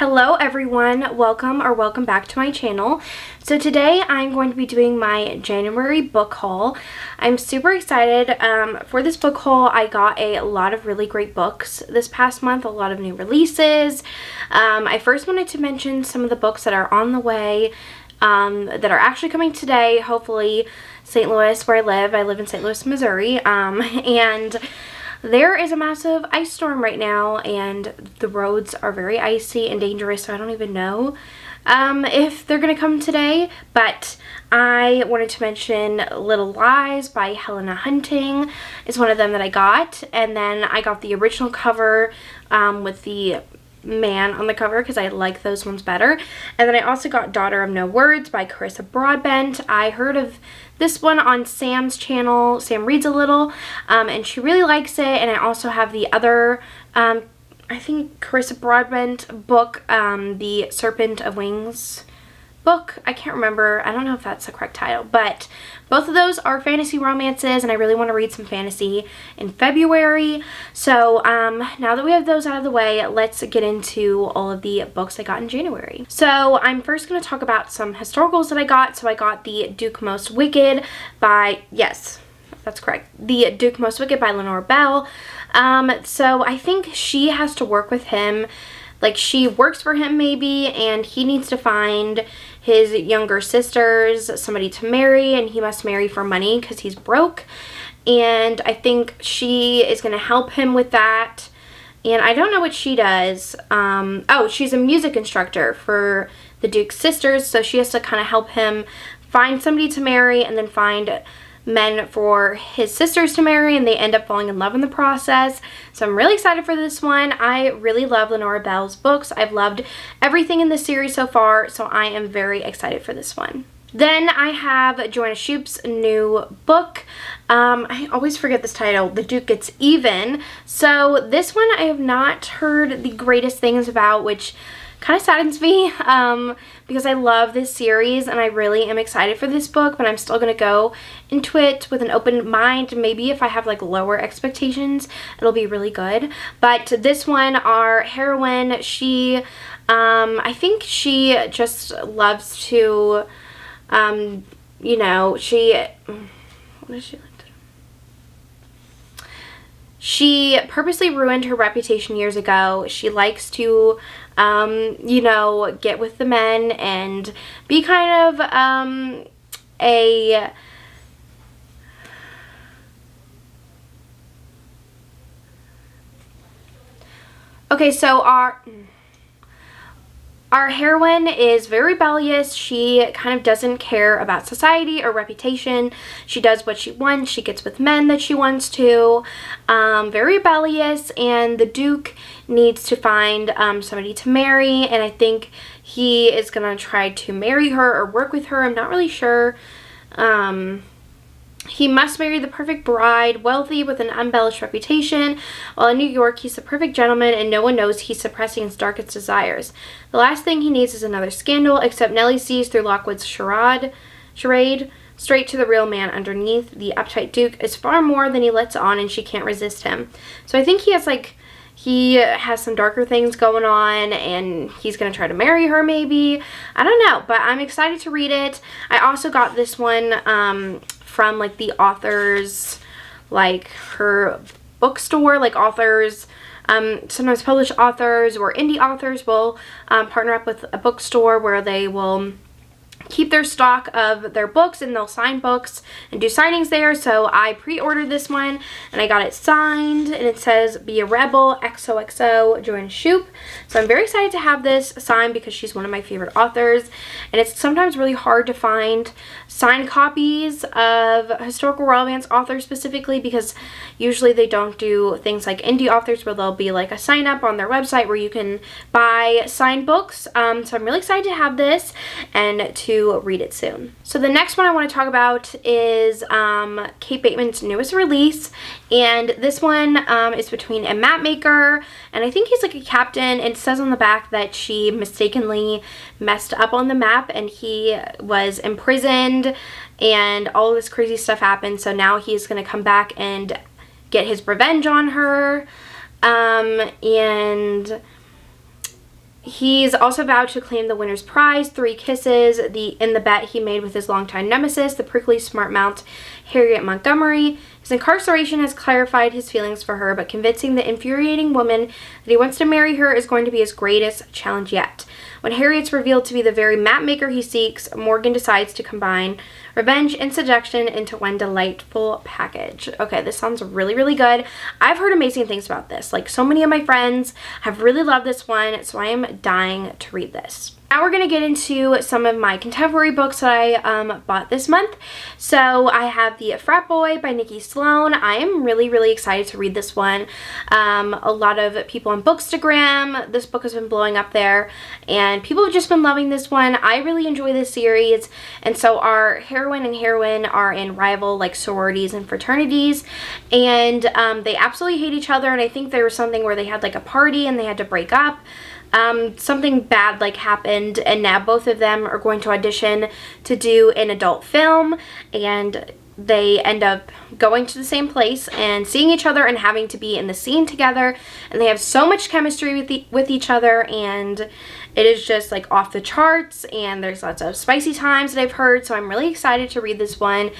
Hello everyone, welcome back to my channel. So today I'm going to be doing my January book haul. I'm super excited for this book haul. I got a lot of really great books this past month, a lot of new releases. I first wanted to mention some of the books that are on the way, that are actually coming today, hopefully. St. Louis, where I live in St. Louis, Missouri, and there is a massive ice storm right now, and the roads are very icy and dangerous, so I don't even know if they're going to come today. But I wanted to mention Little Lies by Helena Hunting is one of them that I got. And then I got the original cover with the man on the cover because I like those ones better. And then I also got Daughter of No Words by Carissa Broadbent. I heard of this one on Sam's channel, Sam Reads a Little, and she really likes it. And I also have the other, I think Carissa Broadbent book, The Serpent of Wings book. I can't remember. I don't know if that's the correct title, but both of those are fantasy romances, and I really want to read some fantasy in February. So now that we have those out of the way, let's get into all of the books I got in January. So I'm first going to talk about some historicals that I got. So I got The Duke Most Wicked by, yes, that's correct, The Duke Most Wicked by Lenore Bell. So I think she has to work with him. Like, she works for him maybe, and he needs to find his younger sisters somebody to marry, and he must marry for money because he's broke. And I think she is going to help him with that. And I don't know what she does. Oh, she's a music instructor for the Duke's sisters, so she has to kind of help him find somebody to marry and then find men for his sisters to marry, and they end up falling in love in the process. So I'm really excited for this one. I really love Lenore Bell's books. I've loved everything in this series so far, so I am very excited for this one. Then I have Joanna Shoup's new book. I always forget this title, The Duke Gets Even. So this one I have not heard the greatest things about, which kind of saddens me because I love this series and I really am excited for this book, but I'm still going to go into it with an open mind. Maybe if I have like lower expectations, it'll be really good. But this one, our heroine, she, I think she just loves to, you know, what does she like to do? She purposely ruined her reputation years ago. She likes to you know, get with the men and be kind of a okay, so our heroine is very rebellious. She kind of doesn't care about society or reputation. She does what she wants. She gets with men that she wants to. Very rebellious, and the Duke needs to find somebody to marry, and I think he is going to try to marry her or work with her. I'm not really sure. He must marry the perfect bride, wealthy with an embellished reputation. While in New York, he's the perfect gentleman, and no one knows he's suppressing his darkest desires. The last thing he needs is another scandal, except Nellie sees through Lockwood's charade, straight to the real man underneath. The uptight Duke is far more than he lets on, and she can't resist him. So I think he has some darker things going on, and he's going to try to marry her maybe. I don't know, but I'm excited to read it. I also got this one from like the authors, like her bookstore, like authors, sometimes published authors or indie authors will partner up with a bookstore where they will keep their stock of their books, and they'll sign books and do signings there. So I pre-ordered this one and I got it signed, and it says Be a Rebel XOXO Joanna Shoup. So I'm very excited to have this signed because she's one of my favorite authors, and it's sometimes really hard to find signed copies of historical romance authors specifically, because usually they don't do things like indie authors where there'll be like a sign up on their website where you can buy signed books. So I'm really excited to have this and to read it soon. So the next one I want to talk about is Kate Bateman's newest release, and this one is between a map maker, and I think he's like a captain, and it says on the back that she mistakenly messed up on the map and he was imprisoned and all this crazy stuff happened, so now he's going to come back and get his revenge on her. And He's also vowed to claim the winner's prize, 3 kisses, in the bet he made with his longtime nemesis, the prickly smart mount Harriet Montgomery. His incarceration has clarified his feelings for her, but convincing the infuriating woman that he wants to marry her is going to be his greatest challenge yet. When Harriet's revealed to be the very map maker he seeks, Morgan decides to combine revenge and seduction into one delightful package. Okay, this sounds really, really good. I've heard amazing things about this. Like, so many of my friends have really loved this one, so I am dying to read this. Now we're going to get into some of my contemporary books that I bought this month. So I have the Frat Boy by Nikki Sloan. I am really, really excited to read this one. A lot of people on Bookstagram, this book has been blowing up there, and people have just been loving this one. I really enjoy this series, and so our heroine and heroine are in rival like sororities and fraternities, and they absolutely hate each other, and I think there was something where they had like a party and they had to break up. Something bad like happened, and now both of them are going to audition to do an adult film, and they end up going to the same place and seeing each other and having to be in the scene together, and they have so much chemistry with each other, and it is just like off the charts, and there's lots of spicy times that I've heard, so I'm really excited to read this one.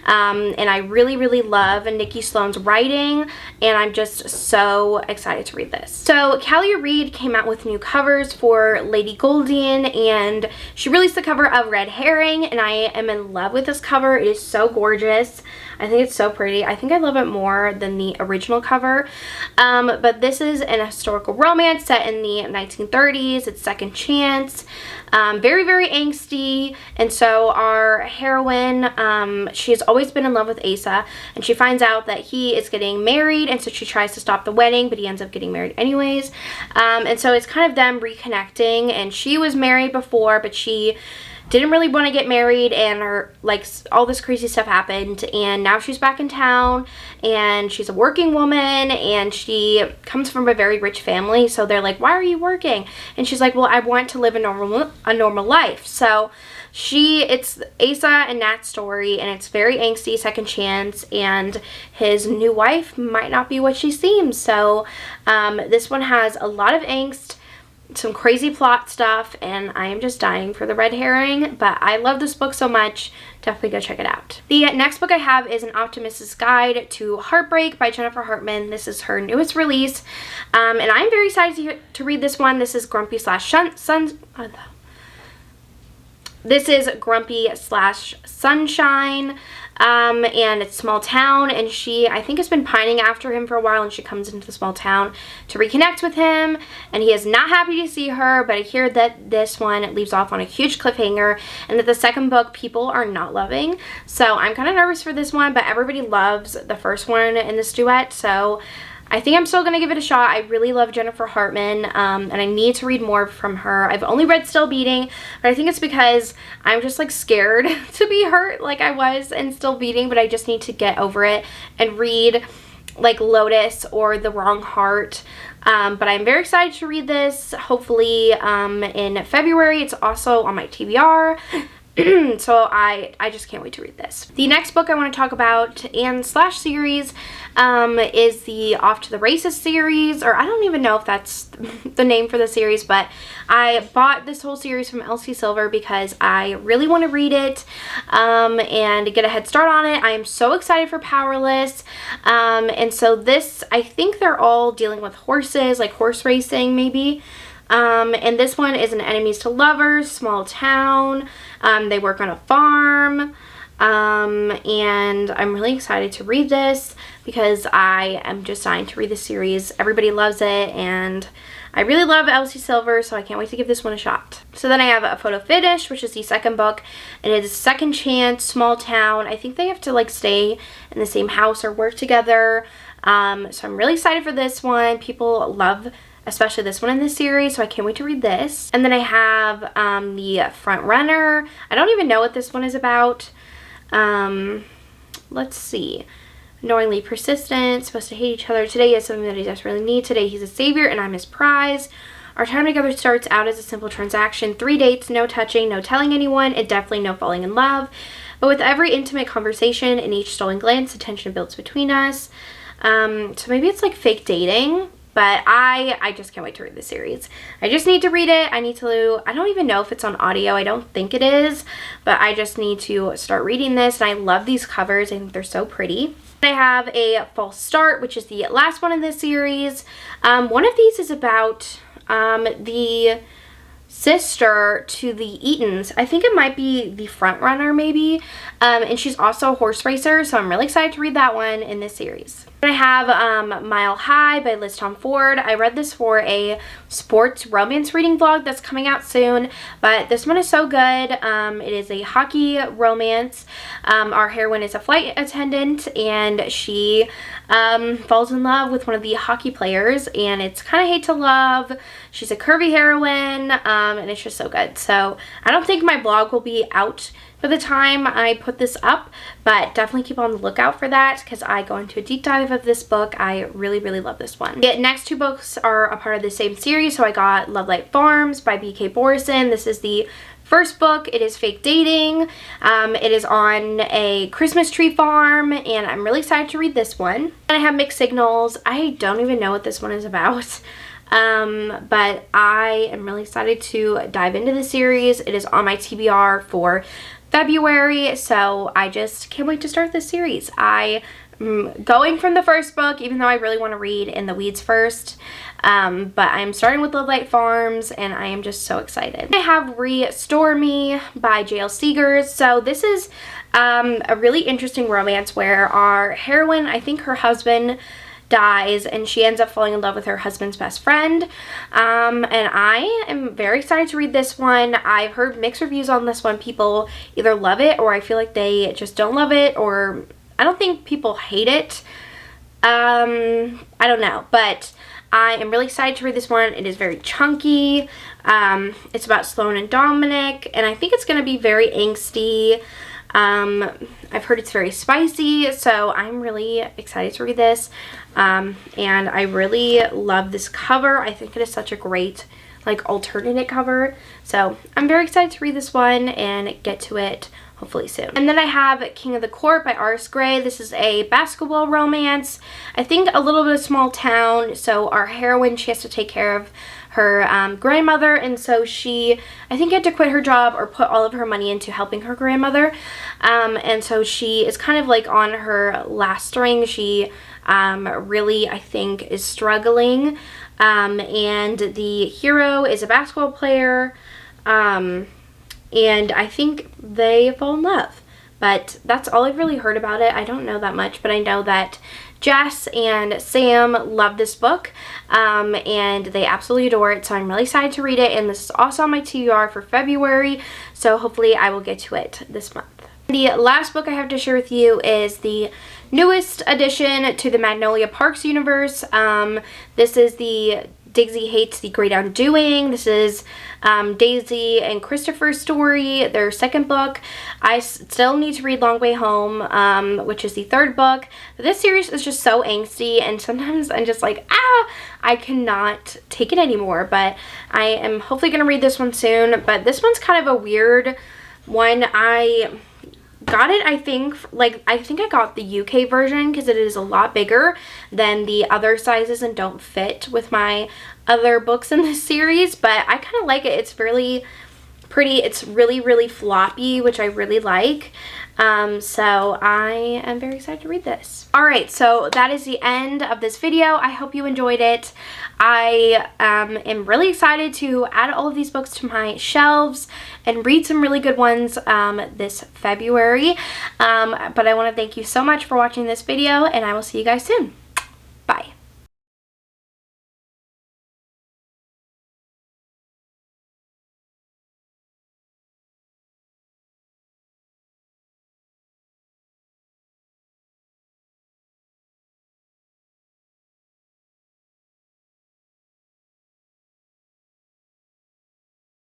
And I really, really love Nikki Sloan's writing, and I'm just so excited to read this. So Callie Reed came out with new covers for Lady Goldian, and she released the cover of Red Herring, and I am in love with this cover. It is so gorgeous. I think it's so pretty. I think I love it more than the original cover. But this is an historical romance set in the 1930s. It's second chance. Very, very angsty. And so our heroine, she has always been in love with Asa, and she finds out that he is getting married, and so she tries to stop the wedding, but he ends up getting married anyways. And so it's kind of them reconnecting, and she was married before, but she didn't really want to get married, and her, like, all this crazy stuff happened, and now she's back in town, and she's a working woman, and she comes from a very rich family, so they're like, why are you working? And she's like, well, I want to live a normal life. So it's Asa and Nat's story, and it's very angsty, second chance, and his new wife might not be what she seems. So this one has a lot of angst, some crazy plot stuff, and I am just dying for the Red Herring, but I love this book so much. Definitely go check it out. The next book I have is An Optimuss's Guide to Heartbreak by Jennifer Hartman. This is her newest release, and I'm very excited to read this one. This is Grumpy slash Sunshine, and it's small town, and she, I think, has been pining after him for a while, and she comes into the small town to reconnect with him, and he is not happy to see her, but I hear that this one leaves off on a huge cliffhanger, and that the second book people are not loving, so I'm kind of nervous for this one, but everybody loves the first one in this duet, so I think I'm still going to give it a shot. I really love Jennifer Hartman, and I need to read more from her. I've only read Still Beating, but I think it's because I'm just like scared to be hurt like I was in Still Beating, but I just need to get over it and read like Lotus or The Wrong Heart. But I'm very excited to read this, hopefully in February. It's also on my TBR. So I just can't wait to read this. The next book I want to talk about and slash series is the Off to the Races series, or I don't even know if that's the name for the series, but I bought this whole series from Elsie Silver because I really want to read it and get a head start on it. I am so excited for Powerless, and so this, I think they're all dealing with horses, like horse racing maybe. And this one is an enemies to lovers, small town. They work on a farm, and I'm really excited to read this because I am just dying to read this series. Everybody loves it, and I really love Elsie Silver, so I can't wait to give this one a shot. So then I have A Photo Finish, which is the second book, and it is Second Chance, small town. I think they have to like stay in the same house or work together. So I'm really excited for this one. People love especially this one in this series, so I can't wait to read this. And then I have the Front Runner. I don't even know what this one is about. Let's see. Knowingly persistent, supposed to hate each other. Today he has something that he desperately needs. Today he's a savior and I'm his prize. Our time together starts out as a simple transaction. 3 dates, no touching, no telling anyone, and definitely no falling in love. But with every intimate conversation and each stolen glance, the tension builds between us. So maybe it's like fake dating. but I just can't wait to read this series. I just need to read it. I don't even know if it's on audio. I don't think it is, but I just need to start reading this, and I love these covers. I think they're so pretty. I have a false start, which is the last one in this series. One of these is about the sister to the Eatons. I think it might be the front runner maybe, and she's also a horse racer, so I'm really excited to read that one in this series. I have Mile High by Liz Tom Ford. I read this for a sports romance reading vlog that's coming out soon, but this one is so good. It is a hockey romance. Our heroine is a flight attendant, and she falls in love with one of the hockey players, and it's kind of hate to love. She's a curvy heroine, and it's just so good. So I don't think my blog will be out by the time I put this up, but definitely keep on the lookout for that because I go into a deep dive of this book. I really, really love this one. The next two books are a part of the same series. So I got Love Light Farms by B.K. Borison. This is the first book. It is fake dating. It is on a Christmas tree farm, and I'm really excited to read this one. And I have Mixed Signals. I don't even know what this one is about. But I am really excited to dive into the series. It is on my TBR for February, so I just can't wait to start this series. I am going from the first book, even though I really want to read In the Weeds first, but I'm starting with Love Light Farms, and I am just so excited. I have Restore Me by J.L. Seegers. So this is a really interesting romance where our heroine, I think her husband dies, and she ends up falling in love with her husband's best friend, and I am very excited to read this one. I've heard mixed reviews on this one. People either love it, or I feel like they just don't love it, or I don't think people hate it. I don't know, but I am really excited to read this one. It is very chunky. It's about Sloane and Dominic, and I think it's going to be very angsty. I've heard it's very spicy, so I'm really excited to read this, and I really love this cover. I think it is such a great, like, alternate cover, so I'm very excited to read this one and get to it hopefully soon. And then I have King of the Court by R.S. Gray. This is a basketball romance. I think a little bit of small town, so our heroine, she has to take care of her grandmother, and so she, I think, had to quit her job or put all of her money into helping her grandmother, and so she is kind of like on her last string. She really, I think, is struggling, and the hero is a basketball player, and I think they fall in love, but that's all I've really heard about it. I don't know that much, but I know that Jess and Sam love this book, and they absolutely adore it, so I'm really excited to read it, and this is also on my TBR for February, so hopefully I will get to it this month. The last book I have to share with you is the newest addition to the Magnolia Parks universe. This is the Digsy Hates the Great Undoing. This is Daisy and Christopher's story, their second book. I still need to read Long Way Home, which is the third book. This series is just so angsty, and sometimes I'm just like, I cannot take it anymore, but I am hopefully going to read this one soon. But this one's kind of a weird one. I got it, I think I got the UK version because it is a lot bigger than the other sizes and don't fit with my other books in this series, but I kind of like it. It's really pretty. It's really, really floppy, which I really like. So I am very excited to read this. Alright, so that is the end of this video. I hope you enjoyed it. I am really excited to add all of these books to my shelves and read some really good ones this February. But I want to thank you so much for watching this video, and I will see you guys soon. Bye.